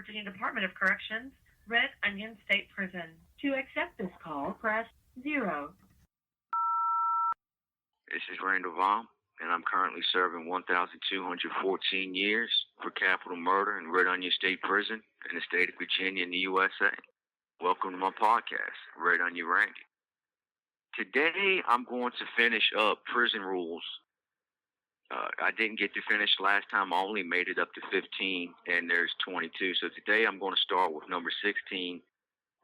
Virginia Department of Corrections, Red Onion State Prison. To accept this call, press 0. This is Randall Via, and I'm currently serving 1,214 years for capital murder in Red Onion State Prison in the state of Virginia in the USA. Welcome to my podcast, Red Onion Randy. Today, I'm going to finish up prison rules. I didn't get to finish last time. I only made it up to 15, and there's 22. So today, I'm going to start with number 16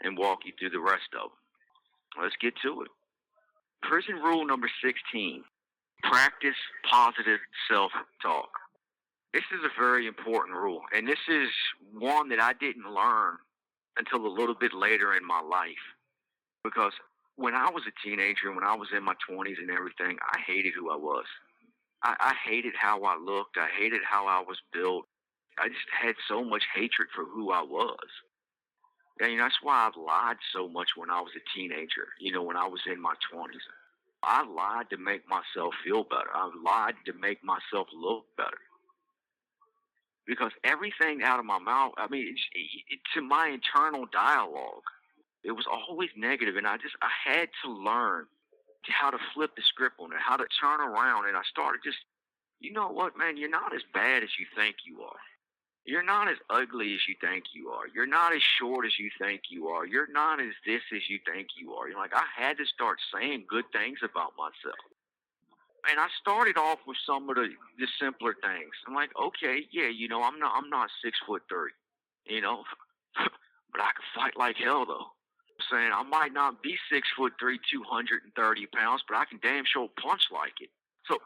and walk you through the rest of them. Let's get to it. Prison rule number 16, practice positive self-talk. This is a very important rule, and this is one that I didn't learn until a little bit later in my life. Because when I was a teenager, when I was in my 20s and everything, I hated who I was. I hated how I looked. I hated how I was built. I just had so much hatred for who I was. And that's why I lied so much when I was a teenager, when I was in my 20s. I lied to make myself feel better. I lied to make myself look better. Because everything out of my mouth, to my internal dialogue, it was always negative. And I had to learn how to flip the script on it, how to turn around. And I started you know what, man, you're not as bad as you think you are. You're not as ugly as you think you are. You're not as short as you think you are. You're not as this as you think you are. I had to start saying good things about myself. And I started off with some of the simpler things. I'm like, okay, yeah, I'm not 6'3", but I can fight like hell though. I'm saying I might not be 6'3", 230 pounds, but I can damn sure punch like it. So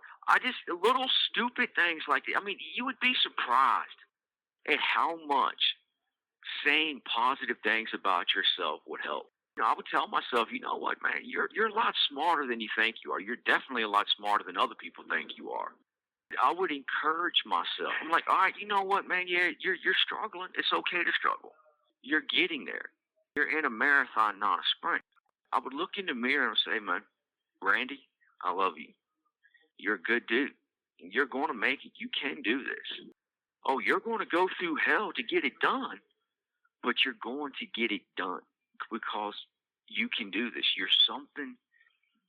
little stupid things like that. You would be surprised at how much saying positive things about yourself would help. I would tell myself, you know what, man, you're a lot smarter than you think you are. You're definitely a lot smarter than other people think you are. I would encourage myself. I'm like, all right, you know what, man, yeah, you're struggling. It's okay to struggle. You're getting there. You're in a marathon, not a sprint. I would look in the mirror and say, man, Randy, I love you. You're a good dude. You're going to make it. You can do this. Oh, you're going to go through hell to get it done, but you're going to get it done because you can do this. You're something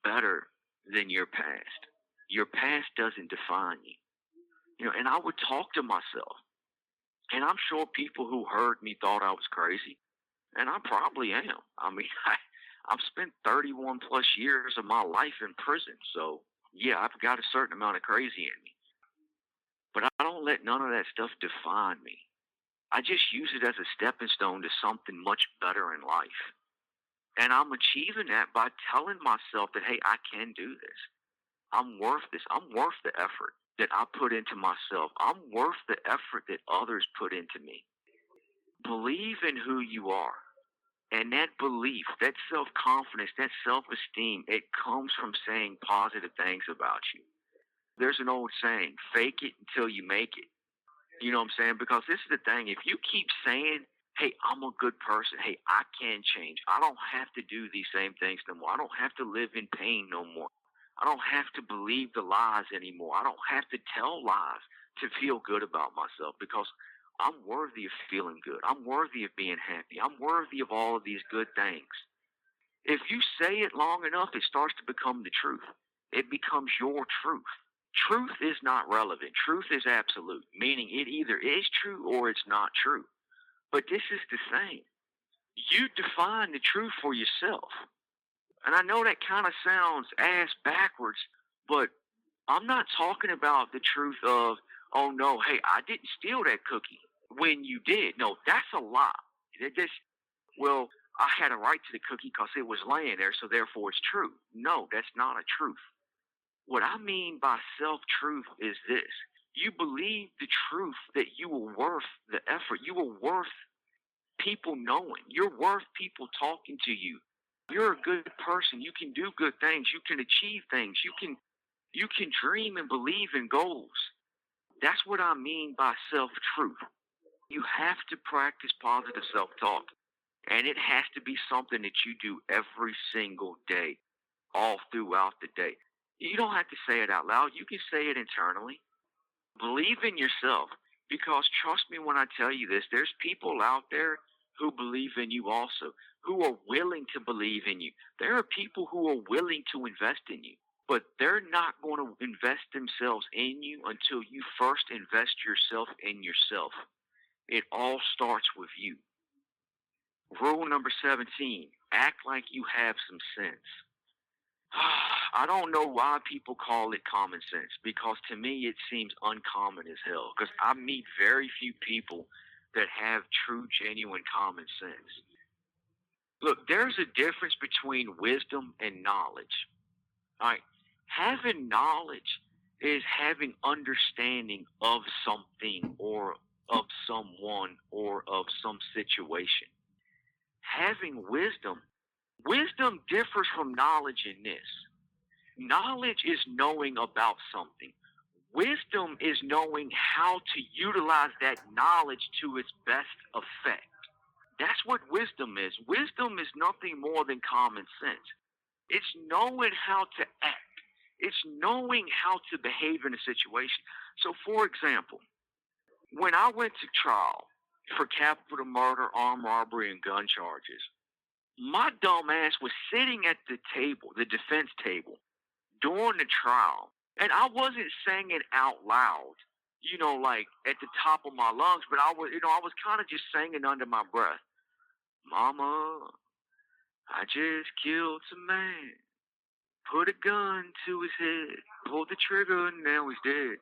better than your past. Your past doesn't define you. And I would talk to myself. And I'm sure people who heard me thought I was crazy. And I probably am. I've spent 31 plus years of my life in prison. So, yeah, I've got a certain amount of crazy in me. But I don't let none of that stuff define me. I just use it as a stepping stone to something much better in life. And I'm achieving that by telling myself that, hey, I can do this. I'm worth this. I'm worth the effort that I put into myself. I'm worth the effort that others put into me. Believe in who you are. And that belief, that self-confidence, that self-esteem, it comes from saying positive things about you. There's an old saying, fake it until you make it. You know what I'm saying? Because this is the thing. If you keep saying, hey, I'm a good person. Hey, I can change. I don't have to do these same things no more. I don't have to live in pain no more. I don't have to believe the lies anymore. I don't have to tell lies to feel good about myself because I'm worthy of feeling good. I'm worthy of being happy. I'm worthy of all of these good things. If you say it long enough, it starts to become the truth. It becomes your truth. Truth is not relevant. Truth is absolute, meaning it either is true or it's not true. But this is the same. You define the truth for yourself. And I know that kind of sounds ass backwards, but I'm not talking about the truth of, oh no, hey, I didn't steal that cookie when you did. No, that's a lie. Well, I had a right to the cookie because it was laying there, so therefore it's true. No, that's not a truth. What I mean by self-truth is this. You believe the truth that you are worth the effort. You are worth people knowing. You're worth people talking to you. You're a good person. You can do good things. You can achieve things. You can dream and believe in goals. That's what I mean by self-truth. You have to practice positive self-talk. And it has to be something that you do every single day, all throughout the day. You don't have to say it out loud. You can say it internally. Believe in yourself. Because trust me when I tell you this, there's people out there who believe in you also, who are willing to believe in you. There are people who are willing to invest in you, but they're not going to invest themselves in you until you first invest yourself in yourself. It all starts with you. Rule number 17, act like you have some sense. I don't know why people call it common sense, because to me it seems uncommon as hell, because I meet very few people that have true, genuine common sense. Look, there's a difference between wisdom and knowledge. All right? Having knowledge is having understanding of something or of someone or of some situation. Having wisdom differs from knowledge in this. Knowledge is knowing about something. Wisdom is knowing how to utilize that knowledge to its best effect. That's what wisdom is. Wisdom is nothing more than common sense. It's knowing how to act. It's knowing how to behave in a situation. So, for example, when I went to trial for capital murder, armed robbery, and gun charges, my dumb ass was sitting at the table, the defense table, during the trial, and I wasn't saying it out loud, like at the top of my lungs, but I was kind of just saying it under my breath. Mama, I just killed some man. Put a gun to his head, pulled the trigger, and now he's dead.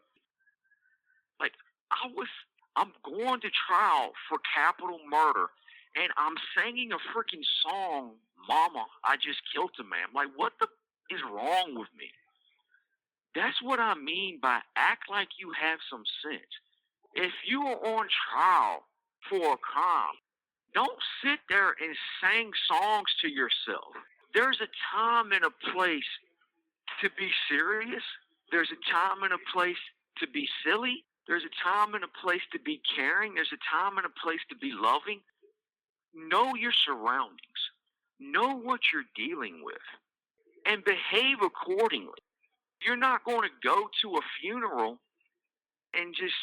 Like, I'm going to trial for capital murder, and I'm singing a freaking song, Mama, I just killed a man. Like, what the is wrong with me? That's what I mean by act like you have some sense. If you are on trial for a crime, don't sit there and sing songs to yourself. There's a time and a place to be serious. There's a time and a place to be silly. There's a time and a place to be caring. There's a time and a place to be loving. Know your surroundings. Know what you're dealing with. And behave accordingly. You're not going to go to a funeral and just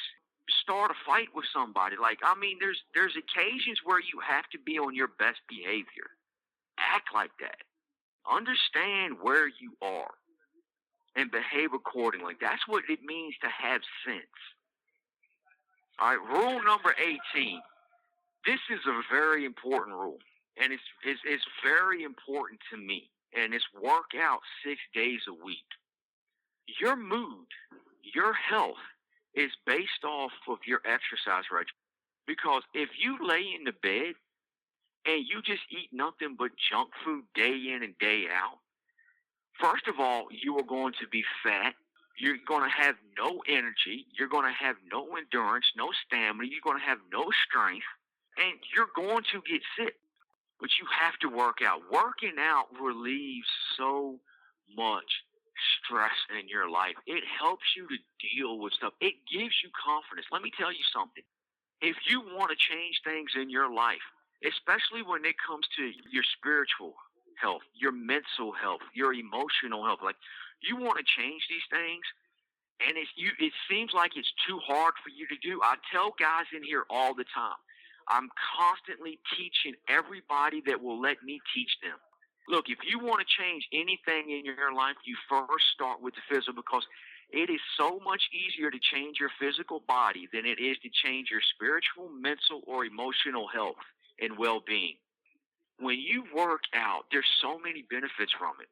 start a fight with somebody. There's occasions where you have to be on your best behavior. Act like that. Understand where you are and behave accordingly. That's what it means to have sense. All right, rule number 18. This is a very important rule, and it's very important to me, and it's work out 6 days a week. Your mood, your health is based off of your exercise regimen. Because if you lay in the bed and you just eat nothing but junk food day in and day out, first of all, you are going to be fat. You're going to have no energy. You're going to have no endurance, no stamina. You're going to have no strength. And you're going to get sick. But you have to work out. Working out relieves so much stress in your life. It helps you to deal with stuff. It gives you confidence. Let me tell you something. If you want to change things in your life, especially when it comes to your spiritual health, your mental health, your emotional health, like you want to change these things, and it seems like it's too hard for you to do. I tell guys in here all the time, I'm constantly teaching everybody that will let me teach them. Look, if you want to change anything in your life, you first start with the physical, because it is so much easier to change your physical body than it is to change your spiritual, mental, or emotional health and well-being. When you work out, there's so many benefits from it.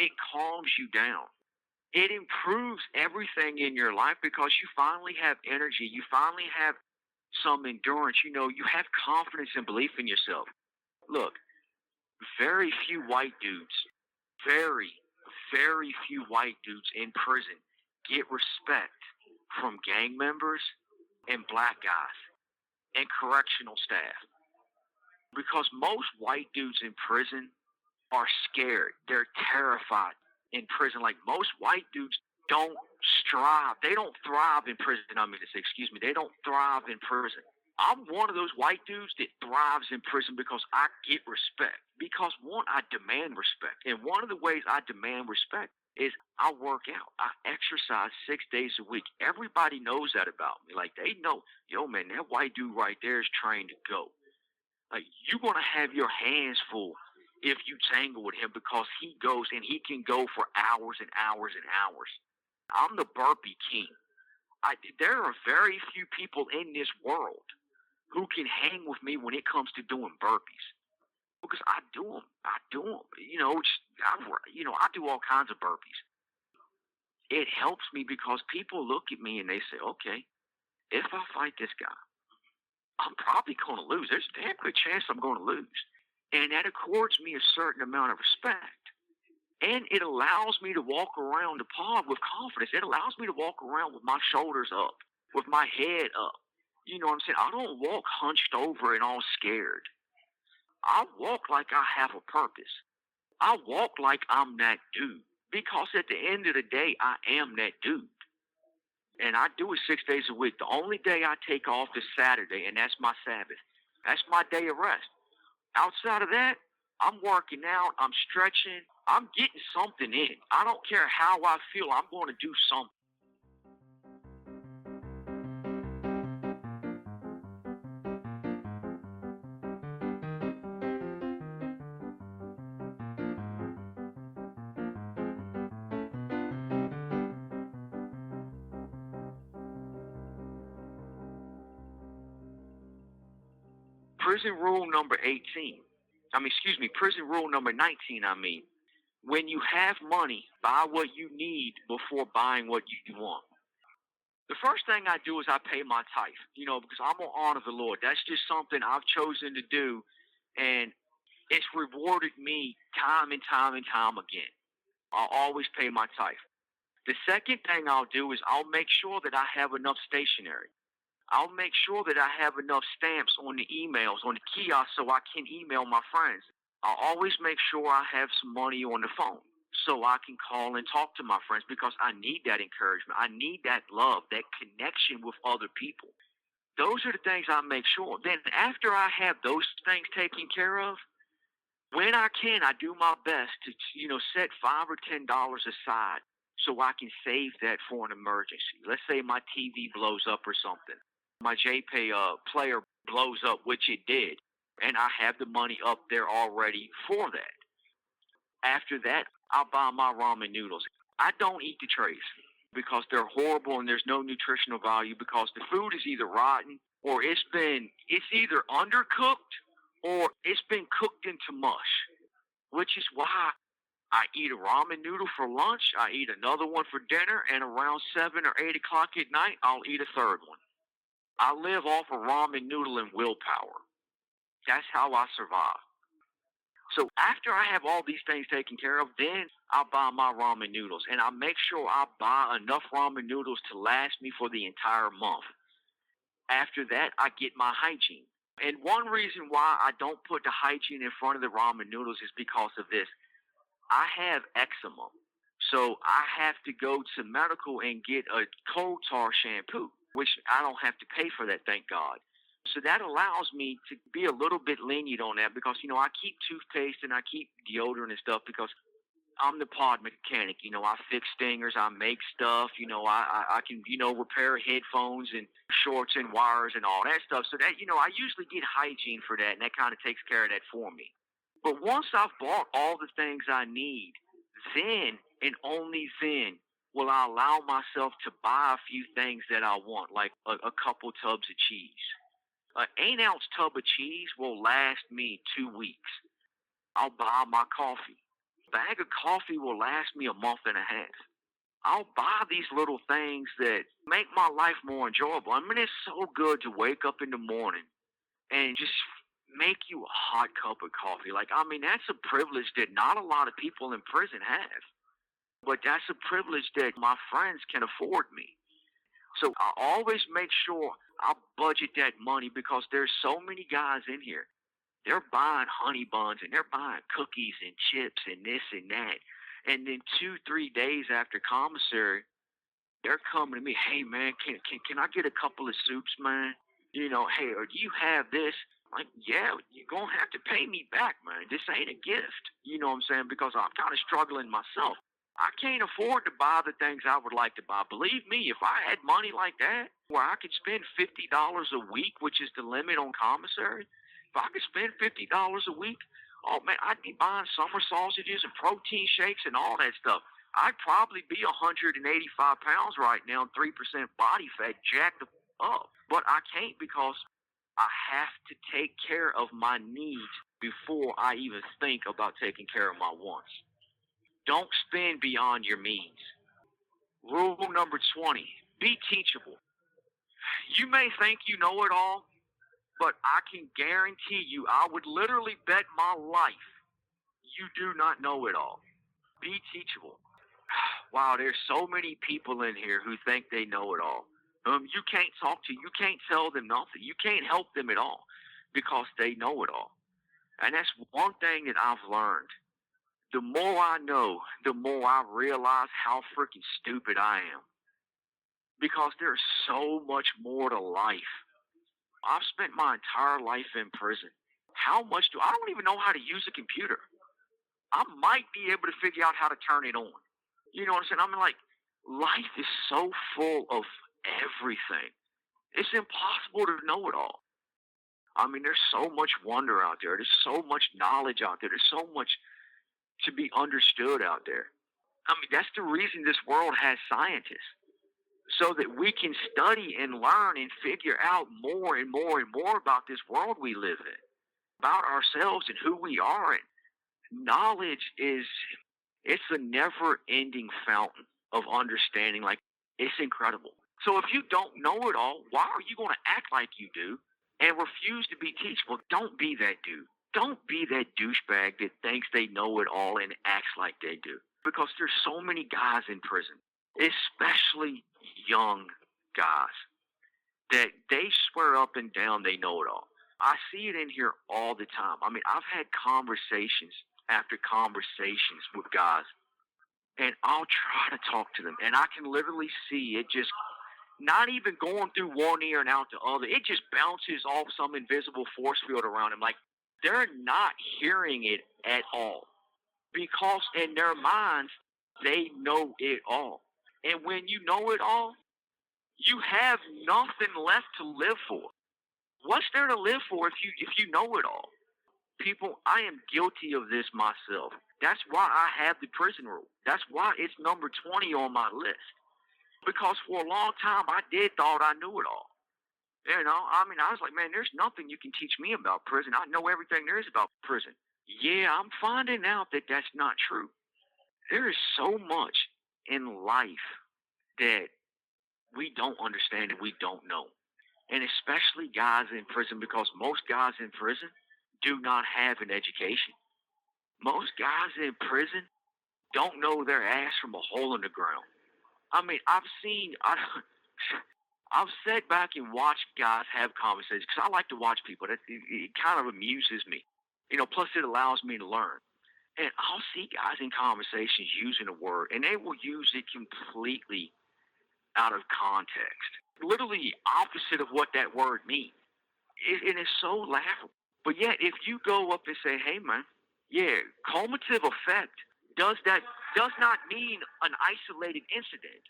It calms you down. It improves everything in your life because you finally have energy. You finally have some endurance. You have confidence and belief in yourself. Look, very few white dudes, very, very few white dudes in prison get respect from gang members and black guys and correctional staff. Because most white dudes in prison are scared. They're terrified in prison. Like, most white dudes don't strive. They don't thrive in prison. They don't thrive in prison. I'm one of those white dudes that thrives in prison because I get respect. Because, one, I demand respect. And one of the ways I demand respect is I work out. I exercise 6 days a week. Everybody knows that about me. Like they know, yo man, that white dude right there is trained to go. Like you're gonna have your hands full if you tangle with him because he goes and he can go for hours and hours and hours. I'm the burpee king. There are very few people in this world who can hang with me when it comes to doing burpees because I do them. I do them. I do all kinds of burpees. It helps me because people look at me and they say, okay, if I fight this guy, I'm probably going to lose. There's a damn good chance I'm going to lose. And that accords me a certain amount of respect. And it allows me to walk around the pod with confidence. It allows me to walk around with my shoulders up, with my head up. You know what I'm saying? I don't walk hunched over and all scared. I walk like I have a purpose. I walk like I'm that dude. Because at the end of the day, I am that dude. And I do it 6 days a week. The only day I take off is Saturday, and that's my Sabbath. That's my day of rest. Outside of that, I'm working out, I'm stretching, I'm getting something in. I don't care how I feel, I'm going to do something. Prison rule number 18. Prison rule number 19, when you have money, buy what you need before buying what you want. The first thing I do is I pay my tithe, because I'm going to honor the Lord. That's just something I've chosen to do, and it's rewarded me time and time and time again. I'll always pay my tithe. The second thing I'll do is I'll make sure that I have enough stationery. I'll make sure that I have enough stamps on the emails, on the kiosk, so I can email my friends. I'll always make sure I have some money on the phone so I can call and talk to my friends because I need that encouragement. I need that love, that connection with other people. Those are the things I make sure. Then after I have those things taken care of, when I can, I do my best to, set $5 or $10 aside so I can save that for an emergency. Let's say my TV blows up or something. My JPay player blows up, which it did, and I have the money up there already for that. After that, I'll buy my ramen noodles. I don't eat the trays because they're horrible and there's no nutritional value because the food is either rotten or it's either undercooked or it's been cooked into mush, which is why I eat a ramen noodle for lunch, I eat another one for dinner, and around 7 or 8 o'clock at night, I'll eat a third one. I live off of ramen noodle and willpower. That's how I survive. So after I have all these things taken care of, then I'll buy my ramen noodles. And I make sure I buy enough ramen noodles to last me for the entire month. After that, I get my hygiene. And one reason why I don't put the hygiene in front of the ramen noodles is because of this. I have eczema. So I have to go to medical and get a coal tar shampoo, which I don't have to pay for that, thank God. So that allows me to be a little bit lenient on that because, I keep toothpaste and I keep deodorant and stuff because I'm the pod mechanic. I fix stingers, I make stuff, I can, repair headphones and shorts and wires and all that stuff. So that, I usually get hygiene for that and that kind of takes care of that for me. But once I've bought all the things I need, then and only then will I allow myself to buy a few things that I want, like a couple tubs of cheese. An 8-ounce tub of cheese will last me 2 weeks. I'll buy my coffee. A bag of coffee will last me a month and a half. I'll buy these little things that make my life more enjoyable. It's so good to wake up in the morning and just make you a hot cup of coffee. That's a privilege that not a lot of people in prison have. But that's a privilege that my friends can afford me. So I always make sure I budget that money because there's so many guys in here. They're buying honey buns and they're buying cookies and chips and this and that. And then 2-3 days after commissary, they're coming to me, hey man, can I get a couple of soups, man? Hey, or do you have this? Like, yeah, you're going to have to pay me back, man. This ain't a gift. You know what I'm saying? Because I'm kind of struggling myself. I can't afford to buy the things I would like to buy. Believe me, if I had money like that, where I could spend $50 a week, which is the limit on commissary, if I could spend $50 a week, oh man, I'd be buying summer sausages and protein shakes and all that stuff. I'd probably be 185 pounds right now, 3% body fat, jacked up. But I can't because I have to take care of my needs before I even think about taking care of my wants. Don't spend beyond your means. Rule number 20, be teachable. You may think you know it all, but I can guarantee you, I would literally bet my life you do not know it all. Be teachable. Wow, there's so many people in here who think they know it all. You can't talk to, you can't tell them nothing. You can't help them at all because they know it all. And that's one thing that I've learned. The more I know, the more I realize how freaking stupid I am. Because there's so much more to life. I've spent my entire life in prison. How much I don't even know how to use a computer. I might be able to figure out how to turn it on. You know what I'm saying? I mean, like, life is so full of everything. It's impossible to know it all. I mean, there's so much wonder out there. There's so much knowledge out there. There's so much to be understood out there. I mean, that's the reason this world has scientists. So that we can study and learn and figure out more and more and more about this world we live in, about ourselves and who we are. And knowledge it's a never-ending fountain of understanding. Like, it's incredible. So if you don't know it all, why are you going to act like you do and refuse to be teachable? Don't be that dude. Don't be that douchebag that thinks they know it all and acts like they do. Because there's so many guys in prison, especially young guys, that they swear up and down they know it all. I see it in here all the time. I mean, I've had conversations after conversations with guys, and I'll try to talk to them, and I can literally see it just not even going through one ear and out the other. It just bounces off some invisible force field around them. Like, they're not hearing it at all because in their minds, they know it all. And when you know it all, you have nothing left to live for. What's there to live for if you know it all? People, I am guilty of this myself. That's why I have the prison rule. That's why it's number 20 on my list. Because for a long time, I did thought I knew it all. You know, I mean, I was like, man, there's nothing you can teach me about prison. I know everything there is about prison. Yeah, I'm finding out that that's not true. There is so much in life that we don't understand and we don't know. And especially guys in prison, because most guys in prison do not have an education. Most guys in prison don't know their ass from a hole in the ground. I mean, I've sat back and watched guys have conversations because I like to watch people. It kind of amuses me. You know, plus it allows me to learn. And I'll see guys in conversations using a word, and they will use it completely out of context. Literally opposite of what that word means. It is so laughable. But yet, if you go up and say, hey, man, yeah, cumulative effect does not mean an isolated incident.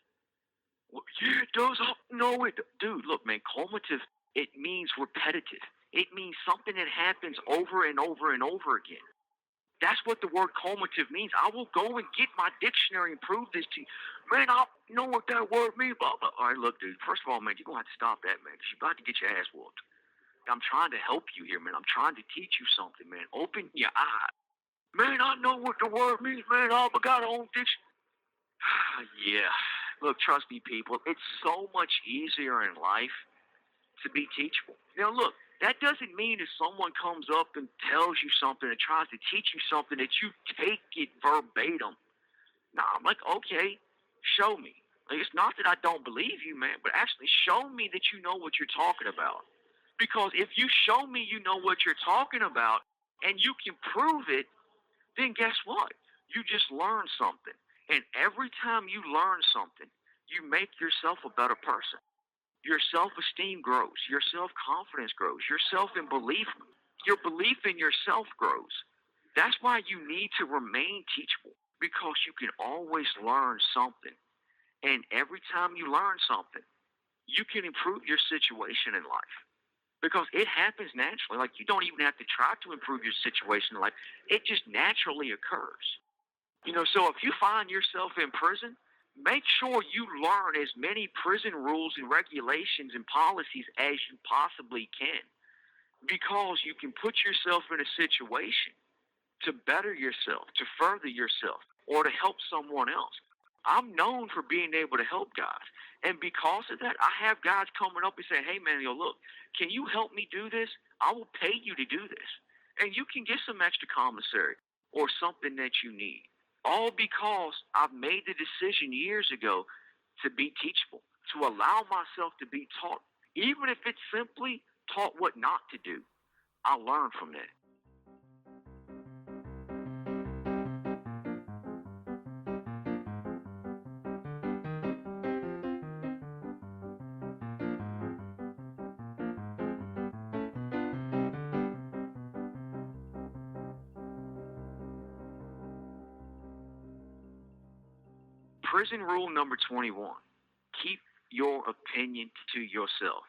Well, yeah, it does. No, it, dude, look, man, cumulative, it means repetitive. It means something that happens over and over and over again. That's what the word cumulative means. I will go and get my dictionary and prove this to you. Man, I know what that word means. Blah, blah. All right, look, dude, first of all, man, you're going to have to stop that, man, because you're about to get your ass whooped. I'm trying to help you here, man. I'm trying to teach you something, man. Open your eyes. Man, I know what the word means, man. I got own dictionary. Yeah. Look, trust me, people. It's so much easier in life to be teachable. Now, look, that doesn't mean if someone comes up and tells you something and tries to teach you something that you take it verbatim. Now, I'm like, okay, show me. Like, it's not that I don't believe you, man, but actually show me that you know what you're talking about. Because if you show me you know what you're talking about and you can prove it, then guess what? You just learned something. And every time you learn something, you make yourself a better person. Your self-esteem grows. Your self-confidence grows. Your belief in yourself grows. That's why you need to remain teachable. because you can always learn something. And every time you learn something, you can improve your situation in life. Because it happens naturally. Like, you don't even have to try to improve your situation in life. It just naturally occurs. So if you find yourself in prison, make sure you learn as many prison rules and regulations and policies as you possibly can. Because you can put yourself in a situation to better yourself, to further yourself, or to help someone else. I'm known for being able to help guys. And because of that, I have guys coming up and saying, hey, man, look, can you help me do this? I will pay you to do this. And you can get some extra commissary or something that you need. All because I've made the decision years ago to be teachable, to allow myself to be taught. Even if it's simply taught what not to do, I learn from that. Prison rule number 21. Keep your opinion to yourself.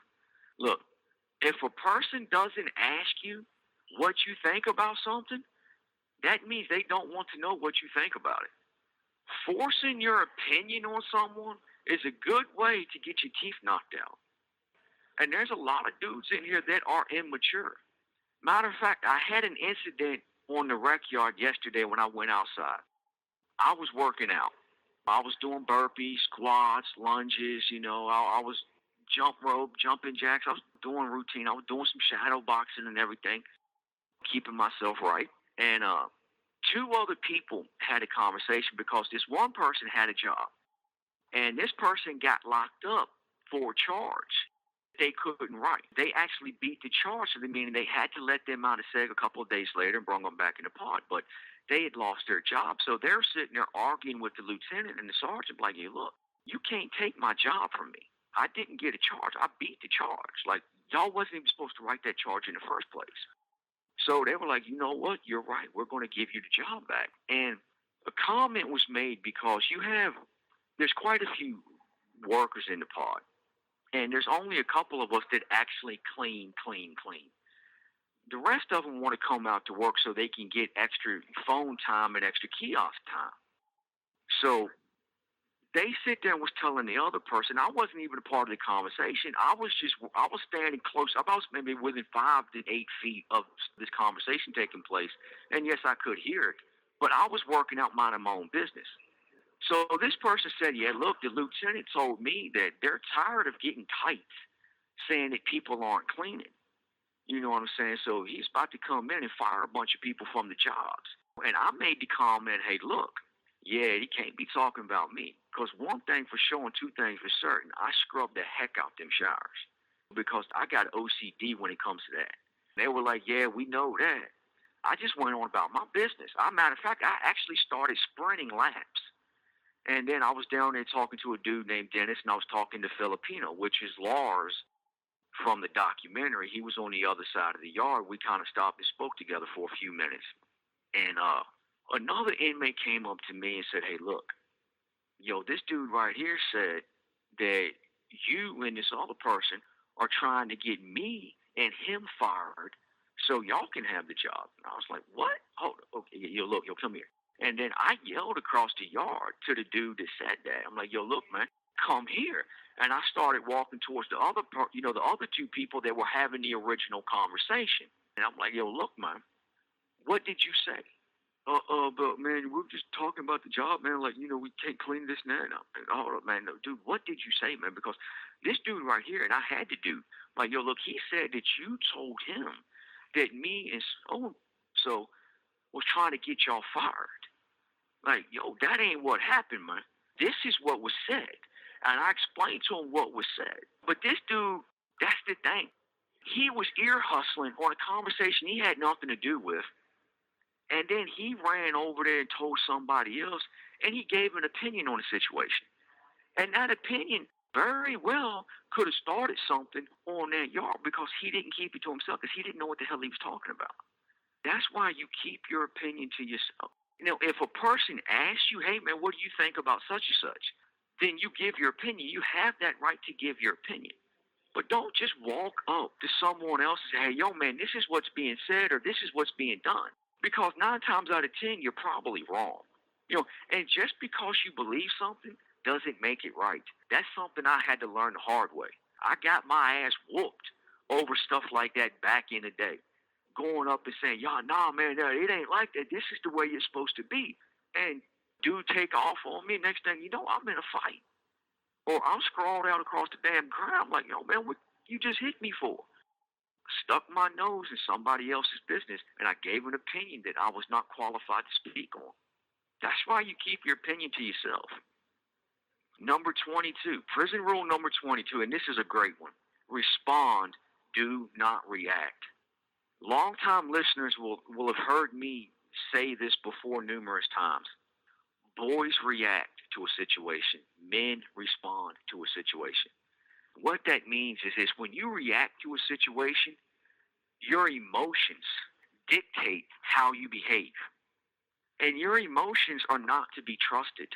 Look, if a person doesn't ask you what you think about something, that means they don't want to know what you think about it. Forcing your opinion on someone is a good way to get your teeth knocked out. And there's a lot of dudes in here that are immature. Matter of fact, I had an incident on the rec yard yesterday when I went outside. I was working out. I was doing burpees, squats, lunges, I was jump rope, jumping jacks. I was doing routine. I was doing some shadow boxing and everything, keeping myself right. And two other people had a conversation because this one person had a job. And this person got locked up for a charge they couldn't write. They actually beat the charge, so meaning they had to let them out of SEG a couple of days later and bring them back in the pod. But they had lost their job, so they're sitting there arguing with the lieutenant and the sergeant like, hey, look, you can't take my job from me. I didn't get a charge. I beat the charge. Like, y'all wasn't even supposed to write that charge in the first place. So they were like, you know what? You're right. We're going to give you the job back. And a comment was made because there's quite a few workers in the pod. And there's only a couple of us that actually clean. The rest of them want to come out to work so they can get extra phone time and extra kiosk time. So they sit there and was telling the other person, I wasn't even a part of the conversation. I was standing close. I was maybe within 5 to 8 feet of this conversation taking place. And yes, I could hear it, but I was working out minding my own business. So this person said, yeah, look, the lieutenant told me that they're tired of getting tights, saying that people aren't cleaning. You know what I'm saying? So he's about to come in and fire a bunch of people from the jobs. And I made the comment, hey, look, yeah, he can't be talking about me. Because one thing for sure and two things for certain, I scrub the heck out them showers. Because I got OCD when it comes to that. They were like, yeah, we know that. I just went on about my business. Matter of fact, I actually started sprinting laps. And then I was down there talking to a dude named Dennis, and I was talking to Filipino, which is Lars from the documentary. He was on the other side of the yard. We kind of stopped and spoke together for a few minutes. And another inmate came up to me and said, hey, look, this dude right here said that you and this other person are trying to get me and him fired so y'all can have the job. And I was like, what? Hold on. Okay, look, come here. And then I yelled across the yard to the dude that said that. I'm like, look, man, come here. And I started walking towards the other two people that were having the original conversation. And I'm like, look, man, what did you say? But man, we're just talking about the job, man. Like, we can't clean this now. Like, hold up, man. No, dude, what did you say, man? Because this dude right here, and I had the dude, like, look, he said that you told him that me and so was trying to get y'all fired. Like, that ain't what happened, man. This is what was said. And I explained to him what was said. But this dude, that's the thing. He was ear hustling on a conversation he had nothing to do with. And then he ran over there and told somebody else, and he gave an opinion on the situation. And that opinion very well could have started something on that yard because he didn't keep it to himself because he didn't know what the hell he was talking about. That's why you keep your opinion to yourself. If a person asks you, hey, man, what do you think about such and such? Then you give your opinion. You have that right to give your opinion. But don't just walk up to someone else and say, hey, yo, man, this is what's being said or this is what's being done. Because 9 times out of 10, you're probably wrong. And just because you believe something doesn't make it right. That's something I had to learn the hard way. I got my ass whooped over stuff like that back in the day. Going up and saying, y'all, nah, man, it ain't like that. This is the way it's supposed to be. And dude take off on me. Next thing you know, I'm in a fight. Or I'm scrawled out across the damn ground like, yo, man, what you just hit me for? Stuck my nose in somebody else's business, and I gave an opinion that I was not qualified to speak on. That's why you keep your opinion to yourself. Number 22, prison rule number 22, and this is a great one. Respond, do not react. Longtime listeners will have heard me say this before numerous times. Boys react to a situation. Men respond to a situation. What that means is when you react to a situation, your emotions dictate how you behave. And your emotions are not to be trusted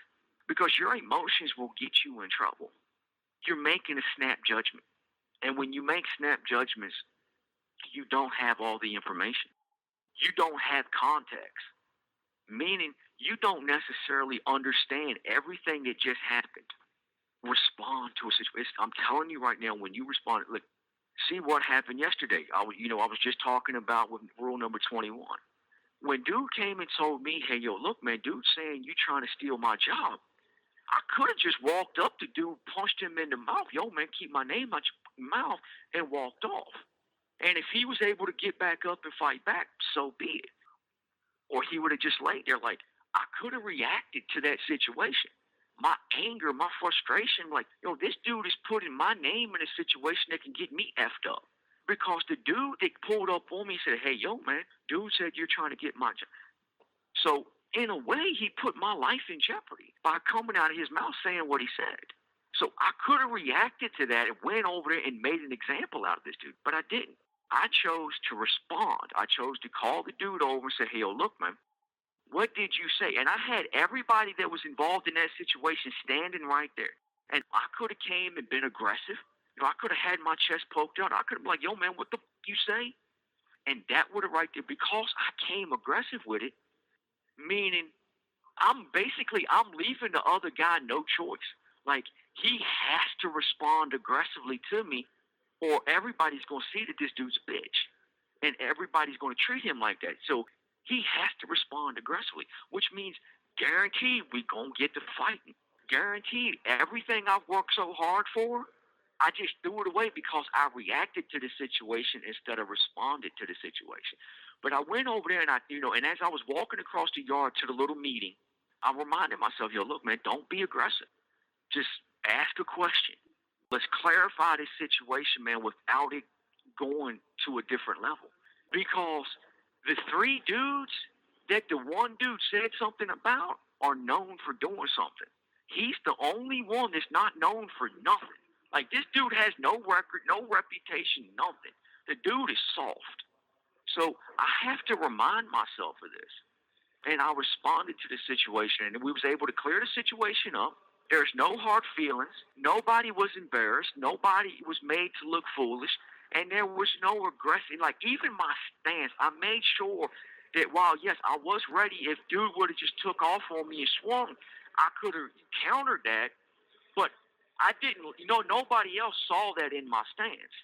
because your emotions will get you in trouble. You're making a snap judgment. And when you make snap judgments, you don't have all the information. You don't have context, meaning you don't necessarily understand everything that just happened. Respond to a situation. I'm telling you right now, when you respond, look, see what happened yesterday. I was just talking about with rule number 21. When dude came and told me, hey, yo, look, man, dude's saying you trying to steal my job. I could have just walked up to dude, punched him in the mouth. Yo, man, keep my name out your mouth, and walked off. And if he was able to get back up and fight back, so be it. Or he would have just laid there like, I could have reacted to that situation. My anger, my frustration, like, this dude is putting my name in a situation that can get me effed up. Because the dude that pulled up on me said, hey, yo, man, dude said you're trying to get my job. So, in a way, he put my life in jeopardy by coming out of his mouth saying what he said. So I could have reacted to that and went over there and made an example out of this dude, but I didn't. I chose to respond. I chose to call the dude over and say, hey, yo, look, man, what did you say? And I had everybody that was involved in that situation standing right there. And I could have came and been aggressive. I could have had my chest poked out. I could have been like, yo, man, what the you say? And that would have right there, because I came aggressive with it, meaning I'm leaving the other guy no choice. Like, he has to respond aggressively to me, or everybody's going to see that this dude's a bitch. And everybody's going to treat him like that. So he has to respond aggressively, which means guaranteed we're going to get to fighting. Guaranteed everything I've worked so hard for, I just threw it away because I reacted to the situation instead of responded to the situation. But I went over there and and as I was walking across the yard to the little meeting, I reminded myself, yo, look, man, don't be aggressive. Just ask a question. Let's clarify this situation, man, without it going to a different level. Because the 3 dudes that the one dude said something about are known for doing something. He's the only one that's not known for nothing. Like, this dude has no record, no reputation, nothing. The dude is soft. So I have to remind myself of this. And I responded to the situation, and we was able to clear the situation up. There's no hard feelings. Nobody was embarrassed. Nobody was made to look foolish. And there was no aggression. Like, even my stance, I made sure that while, yes, I was ready, if dude would have just took off on me and swung, I could have countered that. But I didn't, nobody else saw that in my stance.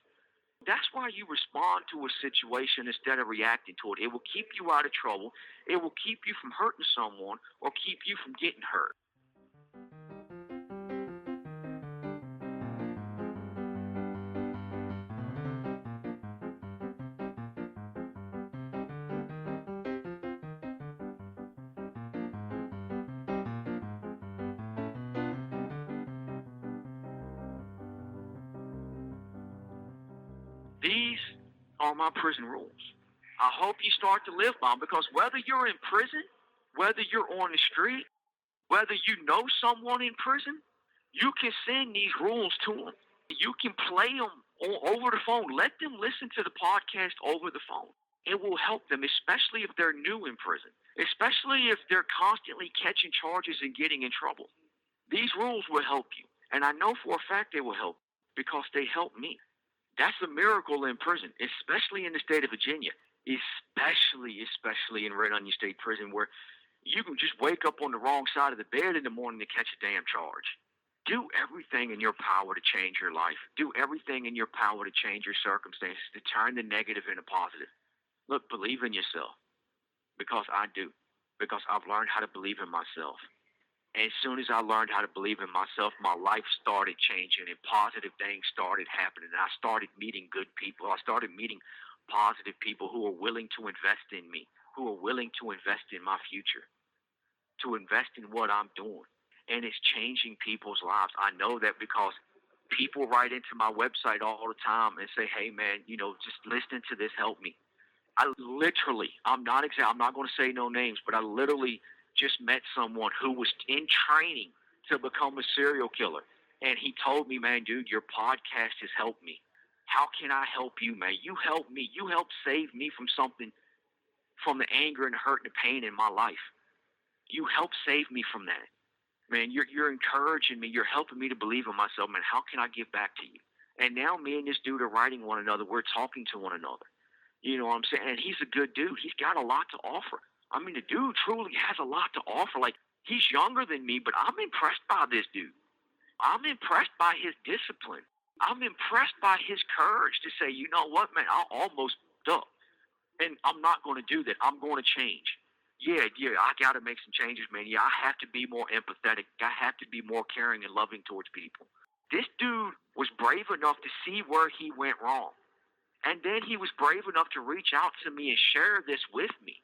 That's why you respond to a situation instead of reacting to it. It will keep you out of trouble. It will keep you from hurting someone or keep you from getting hurt. These are my prison rules. I hope you start to live by them, because whether you're in prison, whether you're on the street, whether you know someone in prison, you can send these rules to them. You can play them over the phone. Let them listen to the podcast over the phone. It will help them, especially if they're new in prison, especially if they're constantly catching charges and getting in trouble. These rules will help you. And I know for a fact they will help because they help me. That's a miracle in prison, especially in the state of Virginia, especially in Red Onion State Prison, where you can just wake up on the wrong side of the bed in the morning to catch a damn charge. Do everything in your power to change your life. Do everything in your power to change your circumstances, to turn the negative into positive. Look, believe in yourself, because I do, because I've learned how to believe in myself. And as soon as I learned how to believe in myself, my life started changing and positive things started happening. And I started meeting good people. I started meeting positive people who are willing to invest in me, who are willing to invest in my future, to invest in what I'm doing. And it's changing people's lives. I know that because people write into my website all the time and say, hey, man, just listening to this helped me. I'm not going to say no names, but I literally just met someone who was in training to become a serial killer. And he told me, man, dude, your podcast has helped me. How can I help you, man? You helped me. You helped save me from something, from the anger and hurt and the pain in my life. You helped save me from that. Man, you're encouraging me. You're helping me to believe in myself, man. How can I give back to you? And now me and this dude are writing one another. We're talking to one another. You know what I'm saying? And he's a good dude. He's got a lot to offer. I mean, the dude truly has a lot to offer. Like, he's younger than me, but I'm impressed by this dude. I'm impressed by his discipline. I'm impressed by his courage to say, you know what, man, I almost ducked. And I'm not going to do that. I'm going to change. Yeah, I got to make some changes, man. Yeah, I have to be more empathetic. I have to be more caring and loving towards people. This dude was brave enough to see where he went wrong. And then he was brave enough to reach out to me and share this with me.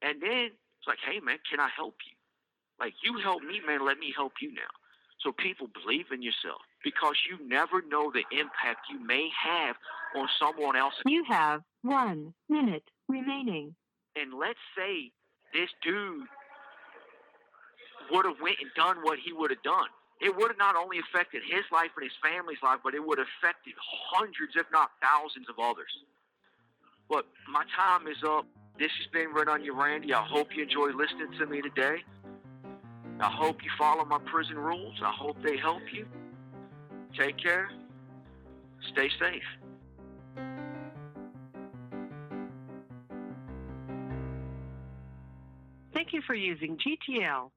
And then it's like, hey, man, can I help you? Like, you help me, man, let me help you now. So people, believe in yourself, because you never know the impact you may have on someone else. You have 1 minute remaining. And let's say this dude would have went and done what he would have done. It would have not only affected his life and his family's life, but it would have affected hundreds, if not thousands of others. But my time is up. This has been Red Onion Randy. I hope you enjoyed listening to me today. I hope you follow my prison rules. I hope they help you. Take care. Stay safe. Thank you for using GTL.